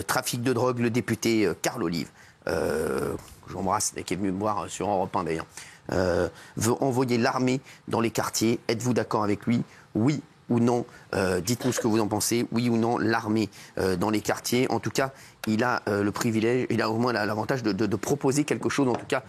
trafic de drogue, le député Carl Olive, j'embrasse, qui est venu me voir sur Europe 1 d'ailleurs, veut envoyer l'armée dans les quartiers. Êtes-vous d'accord avec lui? Oui ou non? Dites-nous ce que vous en pensez. Oui ou non, l'armée dans les quartiers? En tout cas, il a le privilège, il a au moins l'avantage de proposer quelque chose, en tout cas,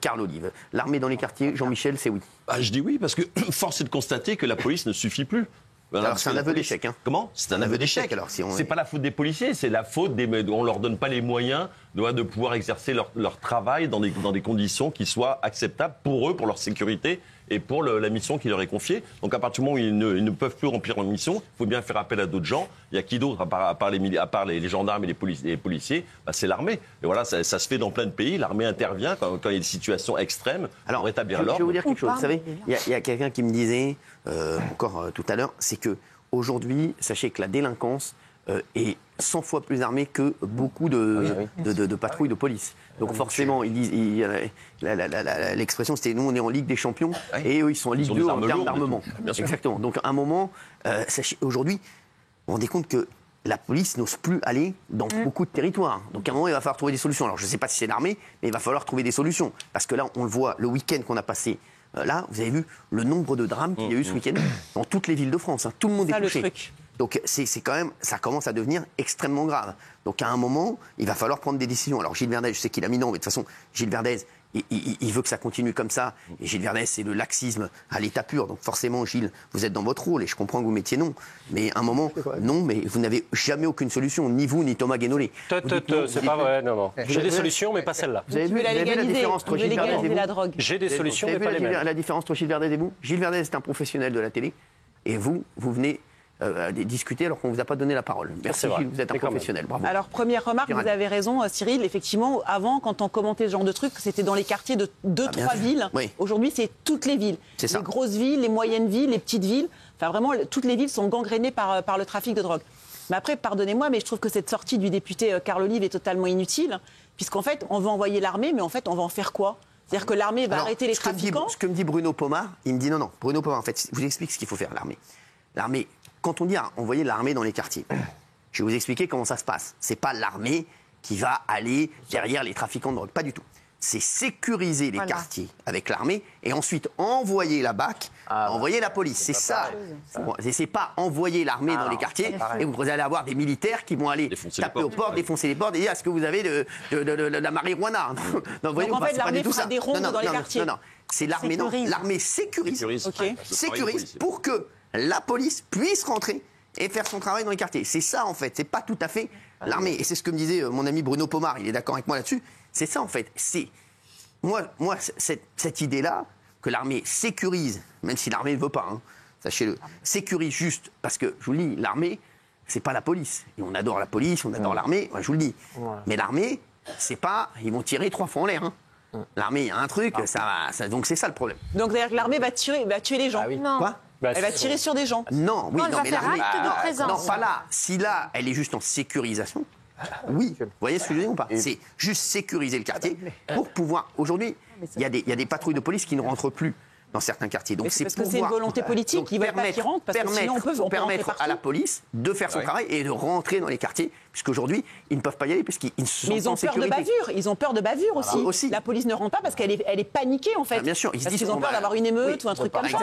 Carl Olive. L'armée dans les quartiers, Jean-Michel, c'est oui. Je dis oui, parce que force est de constater que la police ne suffit plus. Voilà, alors c'est un aveu d'échec. Hein. Comment? C'est un aveu d'échec. Alors, si c'est pas la faute des policiers, c'est la faute on leur donne pas les moyens de pouvoir exercer leur travail dans des conditions qui soient acceptables pour eux, pour leur sécurité et pour la mission qui leur est confiée. Donc à partir du moment où ils ne peuvent plus remplir leur mission, il faut bien faire appel à d'autres gens. Il y a qui d'autre à part les gendarmes et les policiers? C'est l'armée. Et voilà, ça se fait dans plein de pays. L'armée intervient quand il y a des situations extrêmes pour rétablir l'ordre. Je vais vous dire quelque chose. Vous savez, il y a quelqu'un qui me disait tout à l'heure, c'est que aujourd'hui, sachez que la délinquance est 100 fois plus armée que beaucoup de patrouilles de police. Donc forcément, l'expression c'était nous on est en Ligue des Champions et eux ils sont en Ligue 2 en termes d'armement. Exactement. Donc à un moment, aujourd'hui, vous vous rendez compte que la police n'ose plus aller dans beaucoup de territoires. Donc à un moment, il va falloir trouver des solutions. Alors je ne sais pas si c'est l'armée, mais il va falloir trouver des solutions. Parce que là, on le voit, le week-end qu'on a passé, là, vous avez vu le nombre de drames qu'il y a eu ce week-end dans toutes les villes de France. Tout le monde est touché. Donc c'est quand même, ça commence à devenir extrêmement grave. Donc à un moment, il va falloir prendre des décisions. Alors Gilles Verdez, je sais qu'il a mis non, mais de toute façon, Gilles Verdez, il veut que ça continue comme ça. Et Gilles Verdez, c'est le laxisme à l'état pur. Donc forcément, Gilles, vous êtes dans votre rôle et je comprends que vous mettiez non. Mais à un moment, non, mais vous n'avez jamais aucune solution, ni vous, ni Thomas Guénolé. C'est pas vrai, non. J'ai des solutions, mais pas celle-là. Vous avez vu la différence entre Gilles Verdez et vous? la drogue. J'ai des solutions, mais pas les mêmes. La différence entre Gilles Verdez et vous? Gilles Verdez est un professionnel de la télé et vous venez discuter alors qu'on ne vous a pas donné la parole. Merci Gilles, vous êtes un professionnel. Bravo. Alors, première remarque, vous avez raison, Cyril. Effectivement, avant, quand on commentait ce genre de trucs, c'était dans les quartiers de 2-3 villes. Oui. Aujourd'hui, c'est toutes les villes. C'est ça. Les grosses villes, les moyennes villes, les petites villes. Enfin, vraiment, toutes les villes sont gangrénées par le trafic de drogue. Mais après, pardonnez-moi, mais je trouve que cette sortie du député Carl Olive est totalement inutile, puisqu'en fait, on veut envoyer l'armée, mais en fait, on va en faire quoi? C'est-à-dire que l'armée va arrêter les trafiquants. Ce que me dit Bruno Pomar, il me dit non, Bruno Pomar, en fait, je vous explique ce qu'il faut faire, l'armée. L'armée, quand on dit envoyer l'armée dans les quartiers, je vais vous expliquer comment ça se passe. C'est pas l'armée qui va aller derrière les trafiquants de drogue, pas du tout. C'est sécuriser les quartiers avec l'armée et ensuite envoyer la BAC, envoyer la police. C'est ça. C'est pas envoyer l'armée dans les quartiers et vous allez avoir des militaires qui vont aller taper aux portes, défoncer les portes et dire est-ce que vous avez de la marijuana? Donc en fait, l'armée fera des rondes dans les quartiers. Non. C'est l'armée, non. L'armée sécurise pour que la police puisse rentrer et faire son travail dans les quartiers. C'est ça, en fait. C'est pas tout à fait l'armée. Et c'est ce que me disait mon ami Bruno Pomar. Il est d'accord avec moi là-dessus. C'est ça, en fait. C'est moi cette idée-là, que l'armée sécurise, même si l'armée ne veut pas, sachez-le, sécurise juste, parce que, je vous le dis, l'armée, c'est pas la police. Et on adore la police, on adore l'armée, je vous le dis. Mais l'armée, c'est pas... Ils vont tirer 3 fois en l'air, L'armée, il y a un truc, donc c'est ça le problème. Donc, c'est-à-dire que l'armée va tuer les gens. Non. Quoi? Elle va tirer sur des gens. Non, oui, non, mais l'armée... Non, pas là. Si là, elle est juste en sécurisation, oui. Vous voyez ce que je veux dire ou pas? C'est juste sécuriser le quartier pour pouvoir... Aujourd'hui, il y a des patrouilles de police qui ne rentrent plus dans certains quartiers. Donc c'est parce que c'est une volonté politique qui ne veut pas qu'ils rentrent, parce que sinon on peut permettre à la police de faire son travail et de rentrer dans les quartiers, puisqu'aujourd'hui, ils ne peuvent pas y aller puisqu'ils ne se sentent pas en sécurité. Mais ils ont peur de bavure, ils ont peur de bavure aussi. La police ne rentre pas parce qu'elle est paniquée en fait. Bien sûr, parce qu'ils ont peur d'avoir une émeute ou un truc comme ça.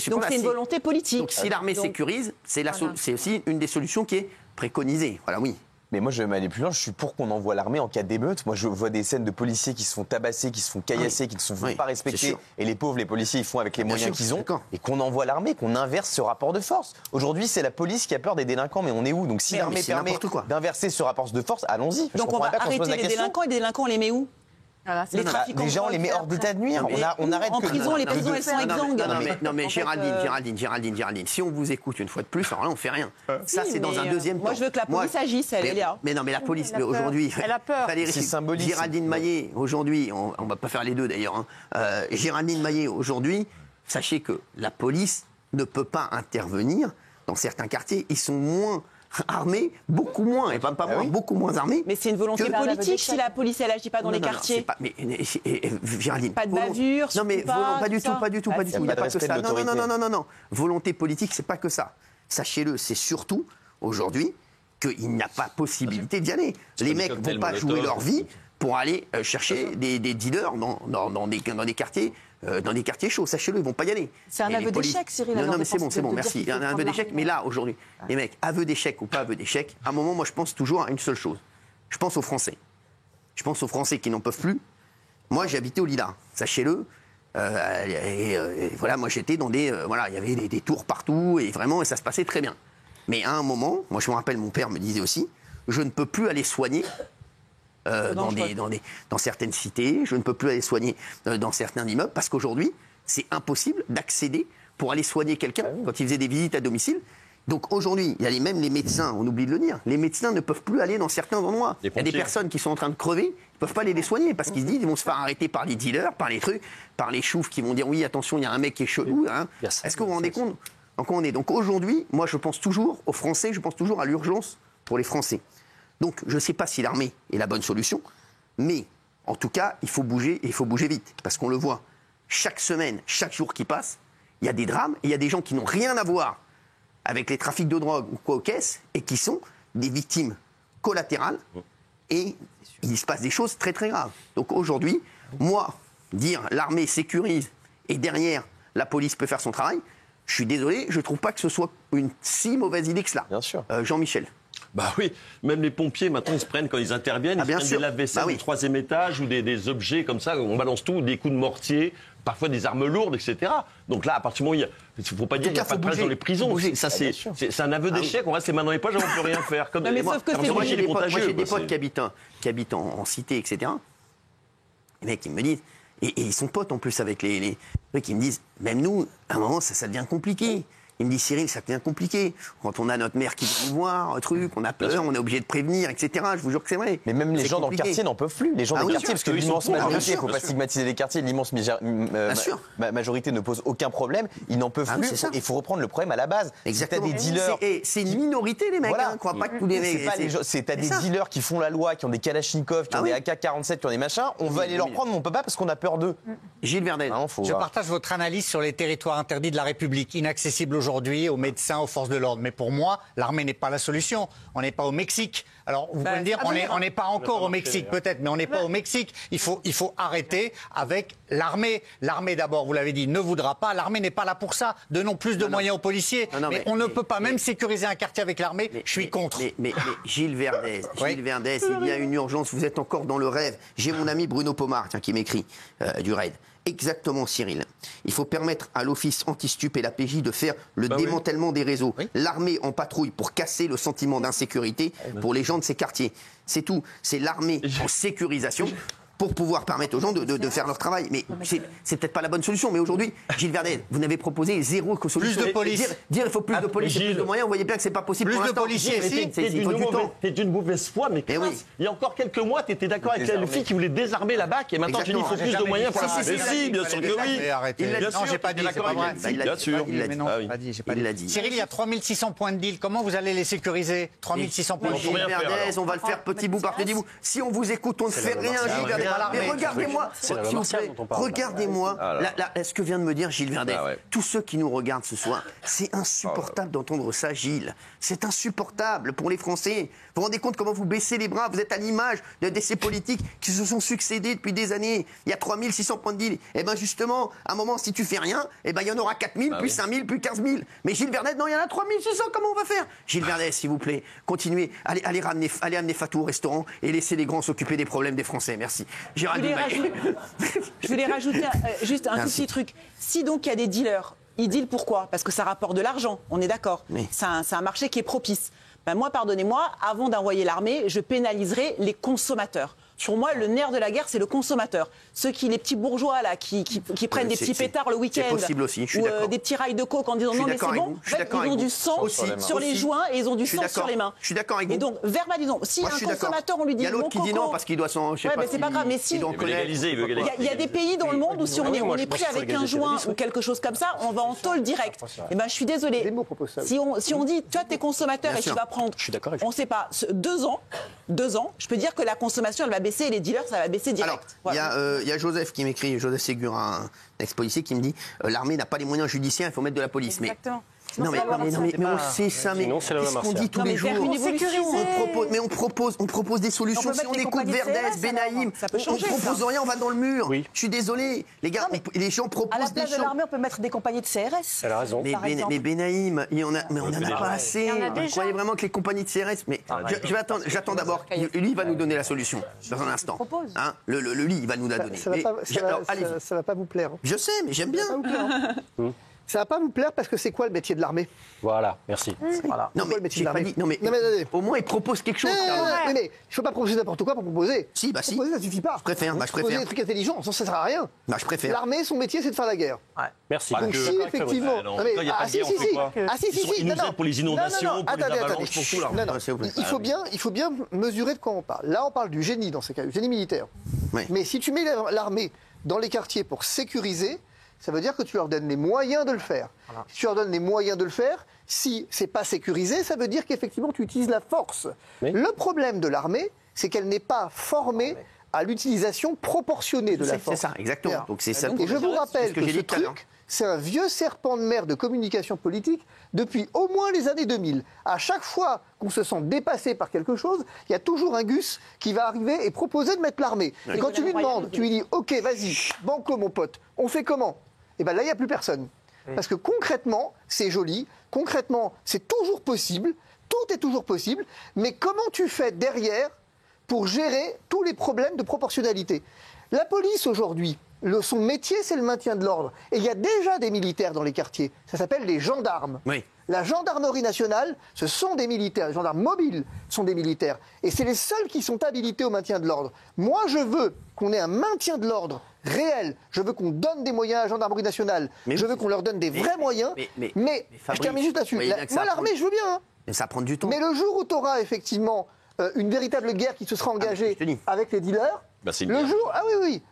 Donc c'est une volonté politique. Donc si l'armée sécurise, c'est aussi une des solutions qui est préconisée. Voilà, oui. Mais moi, je vais m'aller plus loin. Je suis pour qu'on envoie l'armée en cas d'émeute. Moi, je vois des scènes de policiers qui se font tabasser, qui se font caillasser, qui ne se font pas respecter. Et les pauvres, les policiers, ils font avec les moyens qu'ils ont. Et qu'on envoie l'armée, qu'on inverse ce rapport de force. Aujourd'hui, c'est la police qui a peur des délinquants, mais on est où? Donc, si l'armée permet d'inverser ce rapport de force, allons-y. Donc, on va arrêter les délinquants et les délinquants, on les met où? Les trafiquants, déjà, on les met hors d'état de nuire. On arrête en prison, les prisons, elles sont exsangues. Non, mais Géraldine, si on vous écoute une fois de plus, alors là, on fait rien. Ça, c'est dans un deuxième temps. Moi, je veux que la police agisse, elle est là. Mais non, mais la police, aujourd'hui. Elle a peur. C'est symbolique. Géraldine Maillet, aujourd'hui, on va pas faire les deux d'ailleurs. Géraldine Maillet, aujourd'hui, sachez que la police ne peut pas intervenir dans certains quartiers. Ils sont moins armés, beaucoup moins, et pas moins, beaucoup moins armés. Mais c'est une volonté politique si la police elle agit pas dans les quartiers. Géraldine, pas de bavure, non mais pas du tout. Il n'y a pas que ça. Non. Volonté politique, c'est pas que ça. Sachez-le, c'est surtout aujourd'hui qu'il n'y a pas possibilité d'y aller. Les mecs ne vont pas jouer leur vie pour aller chercher des dealers dans des quartiers. Dans des quartiers chauds, sachez-le, ils ne vont pas y aller. C'est un aveu d'échec, Cyril. Non, mais c'est bon, merci. Un aveu d'échec, mais là, aujourd'hui, les mecs, aveu d'échec ou pas aveu d'échec, à un moment, moi, je pense toujours à une seule chose. Je pense aux Français. Je pense aux Français qui n'en peuvent plus. Moi, j'ai habité au Lilas, sachez-le. Voilà, moi, j'étais dans des... voilà, il y avait des tours partout, et vraiment, ça se passait très bien. Mais à un moment, moi, je me rappelle, mon père me disait aussi, je ne peux plus aller soigner... dans certaines cités, je ne peux plus aller soigner dans certains immeubles parce qu'aujourd'hui, c'est impossible d'accéder pour aller soigner quelqu'un quand il faisait des visites à domicile. Donc aujourd'hui, il y a même les médecins, on oublie de le dire, les médecins ne peuvent plus aller dans certains endroits. Il y a des personnes qui sont en train de crever, ils ne peuvent pas aller les soigner parce qu'ils se disent qu'ils vont se faire arrêter par les dealers, par les trucs, par les choufs qui vont dire oui, attention, il y a un mec qui est chelou. Hein. Est-ce que vous vous rendez compte ? Donc aujourd'hui, moi je pense toujours aux Français, je pense toujours à l'urgence pour les Français. Donc, je ne sais pas si l'armée est la bonne solution, mais en tout cas, il faut bouger et il faut bouger vite. Parce qu'on le voit, chaque semaine, chaque jour qui passe, il y a des drames et il y a des gens qui n'ont rien à voir avec les trafics de drogue ou quoi aux caisses et qui sont des victimes collatérales et il se passe des choses très très graves. Donc aujourd'hui, moi, dire l'armée sécurise et derrière, la police peut faire son travail, je suis désolé, je ne trouve pas que ce soit une si mauvaise idée que cela. Bien sûr. Jean-Michel. Bah oui, même les pompiers, maintenant, ils se prennent, quand ils interviennent, ils se prennent des lave-vaisselle du 3e étage ou des objets comme ça, on balance tout, des coups de mortier, parfois des armes lourdes, etc. Donc là, à partir du moment où il ne faut pas dire qu'il n'y a pas de place dans les prisons. Ça, c'est un aveu d'échec, on reste les mains dans les poches, on ne peut rien faire. Comme mais sauf que moi, j'ai des potes qui habitent en cité, etc. Les mecs, ils me disent, et ils sont potes en plus avec les mecs, ils me disent, même nous, à un moment, ça devient compliqué. Il me dit, Cyril, ça devient compliqué. Quand on a notre mère qui vient nous voir, un truc, on a peur, on est obligé de prévenir, etc. Je vous jure que c'est vrai. Mais même les gens dans le quartier n'en peuvent plus. Les gens des quartiers, parce que l'immense majorité, il ne faut pas stigmatiser les quartiers, l'immense majorité ne pose aucun problème. Ils n'en peuvent plus. Il faut reprendre le problème à la base. Exactement. Si t'as des dealers. C'est une minorité, les mecs. Voilà. Hein, crois pas que tous les mecs. T'as des dealers qui font la loi, qui ont des Kalachnikov, qui ont des AK-47, qui ont des machins. On va aller leur prendre, mais on ne peut pas parce qu'on a peur d'eux. Gilles Verdez. Je partage votre analyse sur les territoires interdits de la République, inaccessibles aujourd'hui aux médecins, aux forces de l'ordre. Mais pour moi, l'armée n'est pas la solution. On n'est pas au Mexique. Alors, vous pouvez me dire, on n'est pas encore au Mexique, peut-être, mais on n'est pas au Mexique. Il faut arrêter avec l'armée. L'armée, d'abord, vous l'avez dit, ne voudra pas. L'armée n'est pas là pour ça. Donnons plus de moyens aux policiers. Mais on ne peut pas même sécuriser un quartier avec l'armée. Je suis contre. Mais Gilles Verdez, il y a une urgence. Vous êtes encore dans le rêve. J'ai mon ami Bruno Pomar, qui m'écrit du RAID. Exactement, Cyril. Il faut permettre à l'Office anti-stup et la PJ de faire le démantèlement des réseaux. L'armée en patrouille pour casser le sentiment d'insécurité pour les gens de ces quartiers. C'est tout. C'est l'armée en sécurisation pour pouvoir permettre aux gens de faire leur travail. Mais c'est peut-être pas la bonne solution. Mais aujourd'hui, Gilles Verdez, vous n'avez proposé zéro solution. Plus de police. Dire il faut plus de police et plus de moyens, vous voyez bien que c'est pas possible. Plus de policiers, T'es d'une mauvaise foi, mais il y a encore quelques mois, tu étais d'accord avec le fille qui voulait désarmer la BAC et maintenant tu dis qu'il faut plus de moyens pour la BAC. Si, bien sûr que oui. Non, j'ai pas dit, c'est pas vrai. Bien sûr. Il l'a dit. Cyril, il y a 3600 points de deal. Comment vous allez les sécuriser 3600 points de deal. Gilles Verdez, on va le faire petit bout par petit bout. Si on vous écoute, on ne fait rien, Gilles Verdez. Mais regardez-moi, s'il vous plaît, regardez-moi ce que vient de me dire Gilles Verdez. Tous ceux qui nous regardent ce soir, c'est insupportable d'entendre ça, Gilles. C'est insupportable pour les Français. Vous vous rendez compte comment vous baissez les bras? Vous êtes à l'image de ces politiques qui se sont succédés depuis des années. Il y a 3600 points de deal. Et bien justement, à un moment, si tu fais rien, il y en aura 4000, puis 5000, puis 15000. Mais Gilles Verdez, non, il y en a 3600, comment on va faire? Gilles Verdez, s'il vous plaît, continuez. Allez amener Fatou au restaurant et laissez les grands s'occuper des problèmes des Français. Merci. Je voulais rajouter juste un tout petit truc. Si donc il y a des dealers, ils dealent pourquoi? Parce que ça rapporte de l'argent, on est d'accord. C'est un marché qui est propice. Ben moi, pardonnez-moi, avant d'envoyer l'armée, je pénaliserai les consommateurs. Pour moi, le nerf de la guerre, c'est le consommateur. Les petits bourgeois là, qui prennent des petits pétards le week-end, c'est possible aussi, je suis d'accord. Des petits rails de coke en disant non mais c'est bon. En fait, ils ont du sang sur les joints et ils ont du sang sur les mains. Je suis d'accord avec vous. Et donc verbalisons. Si un consommateur, on lui dit il y a l'autre qui dit non parce qu'il doit s'en. Ouais, mais c'est pas grave. Mais si il y a des pays dans le monde où si on est pris avec un joint ou quelque chose comme ça, on va en tôle direct. Et ben je suis désolée. Si on dit toi t'es consommateur et tu vas prendre, on sait pas 2 ans, je peux dire que la consommation elle va baisser et les dealers ça va baisser direct. Alors, il y a Joseph qui m'écrit, Joseph Ségur, un ex-policier qui me dit l'armée n'a pas les moyens judiciaires, il faut mettre de la police. Exactement. Mais Non mais on sait ça, mais qu'est-ce qu'on dit tous les jours? On propose des solutions. Si on écoute Verdès, Benaïm, on ne propose rien, on va dans le mur. Je suis désolé, les gars, les gens proposent des choses. À la place de l'armée, on peut mettre des compagnies de CRS. Elle a raison. Mais Benaïm, on n'en a pas assez. Vous croyez vraiment que les compagnies de CRS... Mais j'attends d'abord. Lui, il va nous donner la solution dans un instant. Lui, il va nous la donner. Ça ne va pas vous plaire. Je sais, mais j'aime bien. Ça va pas vous plaire parce que c'est quoi le métier de l'armée? Voilà, merci. Voilà. Non, mais j'ai pas dit. Non, mais au moins, il propose quelque chose. Mais il ne faut pas proposer n'importe quoi pour proposer. Si. Proposer, ça suffit pas. Je préfère. Proposer des trucs intelligents, ça sert à rien. Je préfère. L'armée, son métier, c'est de faire la guerre. Merci. Donc si, effectivement... Ils nous aident pour les inondations, pour les avalanches, pour tout, là. Il faut bien mesurer de quoi on parle. Là, on parle du génie, dans ces cas, du génie militaire. Mais si tu mets l'armée dans les quartiers pour sécuriser, ça veut dire que tu leur donnes les moyens de le faire. Voilà. Si tu leur donnes les moyens de le faire, si c'est pas sécurisé, ça veut dire qu'effectivement tu utilises la force. Oui. Le problème de l'armée, c'est qu'elle n'est pas formée à l'utilisation proportionnée de la force. C'est ça, exactement. Donc c'est ça. Et je vous rappelle que ce truc, c'est un vieux serpent de mer de communication politique depuis au moins les années 2000. À chaque fois qu'on se sent dépassé par quelque chose, il y a toujours un Gus qui va arriver et proposer de mettre l'armée. Et quand tu lui demandes, tu lui dis « Ok, vas-y, banco mon pote, on fait comment ?» Et bien là, il n'y a plus personne. Parce que concrètement, c'est joli, concrètement, c'est toujours possible, tout est toujours possible, mais comment tu fais derrière pour gérer tous les problèmes de proportionnalité? La police, aujourd'hui, son métier, c'est le maintien de l'ordre. Et il y a déjà des militaires dans les quartiers. Ça s'appelle les gendarmes. Oui. La gendarmerie nationale, ce sont des militaires. Les gendarmes mobiles sont des militaires. Et c'est les seuls qui sont habilités au maintien de l'ordre. Moi, je veux qu'on ait un maintien de l'ordre réel. Je veux qu'on donne des moyens à la gendarmerie nationale. Je veux qu'on leur donne des vrais moyens. Mais je termine juste là-dessus. Moi, l'armée, je veux bien. Hein. Mais ça prend du temps. Mais le jour où tu auras effectivement une véritable guerre qui se sera engagée avec les dealers... le jour,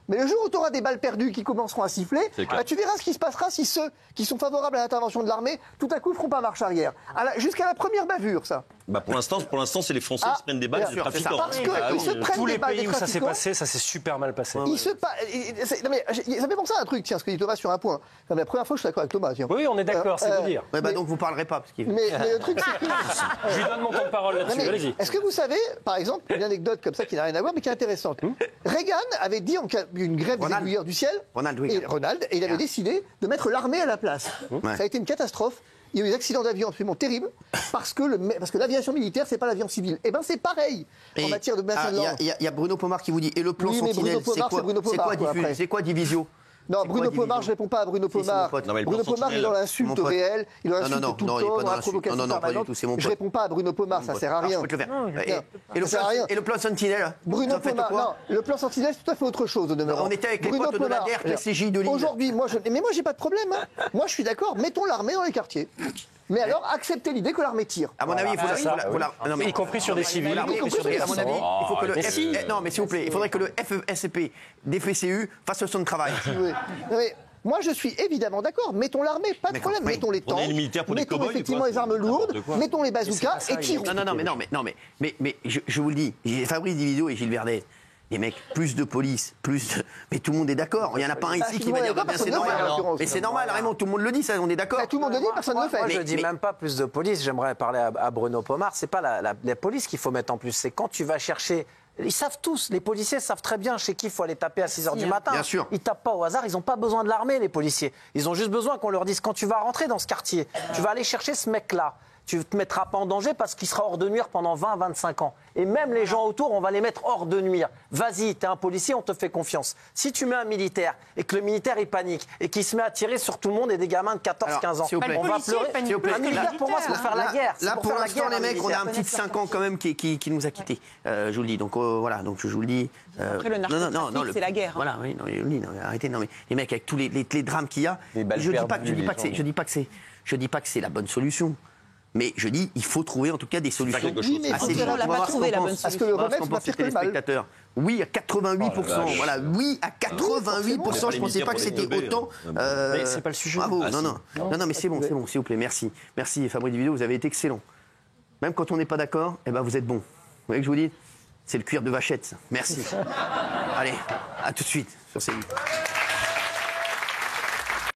mais le jour où tu auras des balles perdues qui commenceront à siffler, tu verras ce qui se passera si ceux qui sont favorables à l'intervention de l'armée, tout à coup, ne feront pas marche arrière. Jusqu'à la première bavure, ça. Pour l'instant, c'est les Français qui se prennent des balles des trafiquants. Parce qu'ils se prennent tous des les balles des pays où ça s'est trafiquants. passé, ça s'est super mal passé. Ça fait penser à un truc, tiens, ce que dit Thomas sur un point. La première fois, je suis d'accord avec Thomas. Tiens. Oui, on est d'accord, c'est vous dire. Donc vous ne parlerez pas. Parce qu'il... mais le truc, c'est que... Je lui donne mon temps de parole là-dessus, allez-y. Est-ce que vous savez, par exemple, une anecdote comme ça qui n'a rien à voir, mais qui est intéressante. Reagan avait dit en cas d'une grève des aiguilleurs du ciel, et il avait décidé de mettre l'armée à la place. Ça a été une catastrophe. Il y a eu des accidents d'avion absolument terribles parce que l'aviation militaire, c'est pas l'avion civil. Et ben c'est pareil en matière de maintien de l'ordre. Il y a Bruno Pomar qui vous dit, et le plan Sentinelle, c'est quoi Divisio? Non, Bruno Pomar, je ne réponds pas à Bruno Pomar. Bruno Pomar est dans l'insulte réelle, il est dans l'insulte tout le temps, dans la provocation permanente. Je ne réponds pas à Bruno Pomar, ça ne sert à rien. Et le plan Sentinelle? Bruno Pomar, non, le plan Sentinelle, c'est tout à fait autre chose au demeurant. On était avec les potes de la DER, PCJ de Lille. Aujourd'hui, mais moi, j'ai pas de problème. Moi, je suis d'accord, mettons l'armée dans les quartiers. Mais alors, acceptez l'idée que l'armée tire. À mon avis, il faut y compris sur des civils. À mon avis, il faut que le non, mais s'il vous plaît, il faudrait que le FSP des FCU fasse son travail. Moi, je suis évidemment d'accord. Mettons l'armée, pas de problème. Mettons les tanks, mettons effectivement les armes lourdes, mettons les bazookas et tirons. Mais je vous le dis, Fabrice Diviso et Gilles Verdet. Les mecs, plus de police, mais tout le monde est d'accord. Il n'y en a pas un ici qui va dire c'est normal. Mais c'est normal, Raymond, tout le monde le dit, ça, on est d'accord. Tout le monde le dit, personne ne le fait. Moi, je ne dis même pas plus de police. J'aimerais parler à Bruno Pomar. C'est pas la police qu'il faut mettre en plus. C'est quand tu vas chercher. Ils savent tous, les policiers savent très bien chez qui il faut aller taper à 6h du matin. Bien sûr. Ils tapent pas au hasard, ils n'ont pas besoin de l'armée, les policiers. Ils ont juste besoin qu'on leur dise quand tu vas rentrer dans ce quartier, tu vas aller chercher ce mec-là. Tu ne te mettras pas en danger parce qu'il sera hors de nuire pendant 20-25 ans. Et même les gens autour, on va les mettre hors de nuire. Vas-y, t'es un policier, on te fait confiance. Si tu mets un militaire et que le militaire il panique et qu'il se met à tirer sur tout le monde et des gamins de 14-15 ans, on va pleurer. Un militaire, pour moi, c'est pour faire la guerre. Là, pour l'instant, les mecs, on a un petit de 5 ans quand même qui nous a quittés. Je vous le dis. Donc voilà, donc je vous le dis. Après, le narcotrafic, c'est la guerre. Voilà, oui, arrêtez. Non, mais les mecs, avec tous les drames qu'il y a, je dis pas que c'est la bonne solution. Mais je dis, il faut trouver en tout cas des solutions. Oui, mais assez on l'a pas trouvé la bonne solution. Parce que le remède, c'est pas pire que le mal. Oui, à 88%. Voilà, oui, à 88%. Je ne pensais pas que c'était autant. Mais c'est pas le sujet. Bravo. Non, mais c'est bon, s'il vous plaît. Merci. Merci, Fabrice Diviso, vous avez été excellent. Même quand on n'est pas d'accord, vous êtes bon. Vous voyez que je vous dis? C'est le cuir de vachette, ça. Merci. Allez, à tout de suite sur CNews.